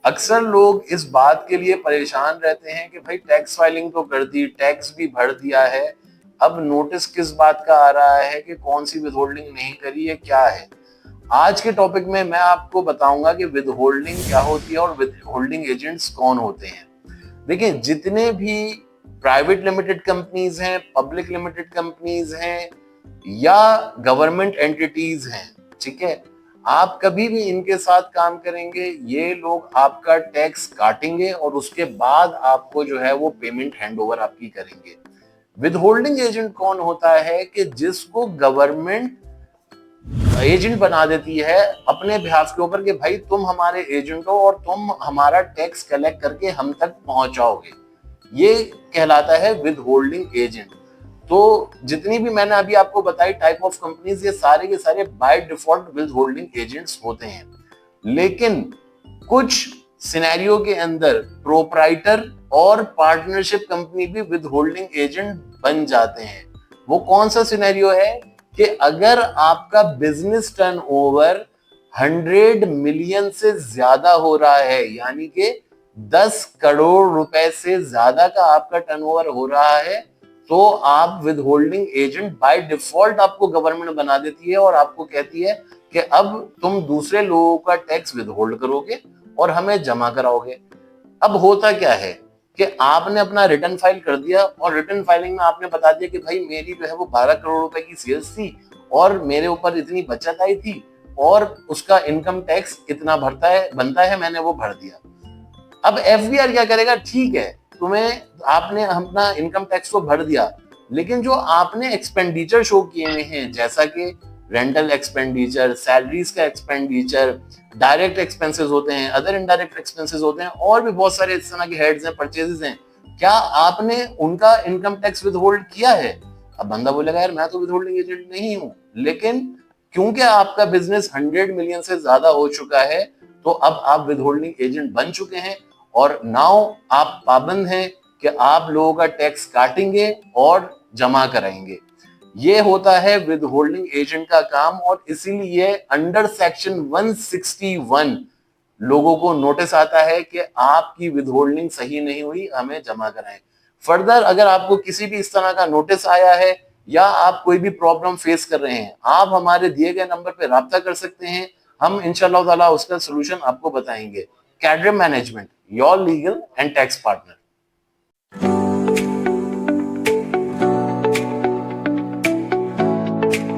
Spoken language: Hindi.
अक्सर लोग इस बात के लिए परेशान रहते हैं कि भाई टैक्स फाइलिंग तो कर दी, टैक्स भी भर दिया है, अब नोटिस किस बात का आ रहा है कि कौन सी विदहोल्डिंग नहीं करी है, क्या है। आज के टॉपिक में मैं आपको बताऊंगा कि विदहोल्डिंग क्या होती है और विदहोल्डिंग एजेंट्स कौन होते हैं। देखिए, जितने भी प्राइवेट लिमिटेड कंपनीज हैं, पब्लिक लिमिटेड कंपनीज हैं या गवर्नमेंट एंटिटीज हैं, ठीक है, आप कभी भी इनके साथ काम करेंगे, ये लोग आपका टैक्स काटेंगे और उसके बाद आपको जो है वो पेमेंट हैंडओवर आपकी करेंगे। विदहोल्डिंग एजेंट कौन होता है कि जिसको गवर्नमेंट एजेंट बना देती है अपने बिहाफ के ऊपर कि भाई तुम हमारे एजेंट हो और तुम हमारा टैक्स कलेक्ट करके हम तक पहुंचाओगे, ये कहलाता है विद होल्डिंग एजेंट। तो जितनी भी मैंने अभी आपको बताई टाइप ऑफ कंपनीज, ये सारे के सारे by default with holding agents होते हैं। लेकिन कुछ सिनेरियो के अंदर प्रोप्राइटर और पार्टनरशिप कंपनी भी विद होल्डिंग एजेंट बन जाते हैं। वो कौन सा सिनेरियो है कि अगर आपका बिजनेस टर्नओवर 100 मिलियन से ज्यादा हो रहा है, यानी कि 10 करोड़ रुपए से ज्यादा का आपका टर्नओवर हो रहा है, तो आप with holding agent by default आपको गवर्नमेंट बना देती है और आपको कहती है कि अब तुम दूसरे लोगों का टैक्स विद होल्ड करोगे और हमें जमा कराओगे। अब होता क्या है कि आपने अपना रिटर्न फाइल कर दिया और रिटर्न फाइलिंग में आपने बता दिया कि भाई मेरी जो है वो 12 करोड़ रुपए की सेल्स थी और मेरे ऊपर इतनी बचत आई थी और उसका इनकम टैक्स इतना बनता है, मैंने वो भर दिया। अब एफबीआर क्या करेगा, ठीक है, तुम्हें आपने अपना इनकम टैक्स तो भर दिया, लेकिन जो आपने एक्सपेंडिचर शो किए हुए हैं, जैसा कि रेंटल एक्सपेंडिचर, सैलरीज का एक्सपेंडिचर, डायरेक्ट एक्सपेंसेस होते हैं, अदर इनडायरेक्ट एक्सपेंसेस होते हैं, और भी बहुत सारे इस तरह के हेड्स हैं, परचेजेस हैं, क्या आपने उनका इनकम टैक्स विदहोल्ड किया है? अब बंदा बोलेगा यार मैं तो विदहोल्डिंग एजेंट नहीं हूं, लेकिन क्योंकि आपका बिजनेस 100 मिलियन से ज्यादा हो चुका है, तो अब आप विदहोल्डिंग एजेंट बन चुके हैं और नाउ आप पाबंद हैं कि आप लोगों का टैक्स काटेंगे और जमा कराएंगे। ये होता है विद होल्डिंग एजेंट का काम, और इसीलिए अंडर सेक्शन 161 लोगों को नोटिस आता है कि आपकी विद होल्डिंग सही नहीं हुई, हमें जमा कराएं। फर्दर अगर आपको किसी भी इस तरह का नोटिस आया है या आप कोई भी प्रॉब्लम फेस कर रहे हैं, आप हमारे दिए गए नंबर पर राब्ता कर सकते हैं, हम इंशाल्लाह ताला उसका सोल्यूशन आपको बताएंगे। Cadre management, your legal and tax partner.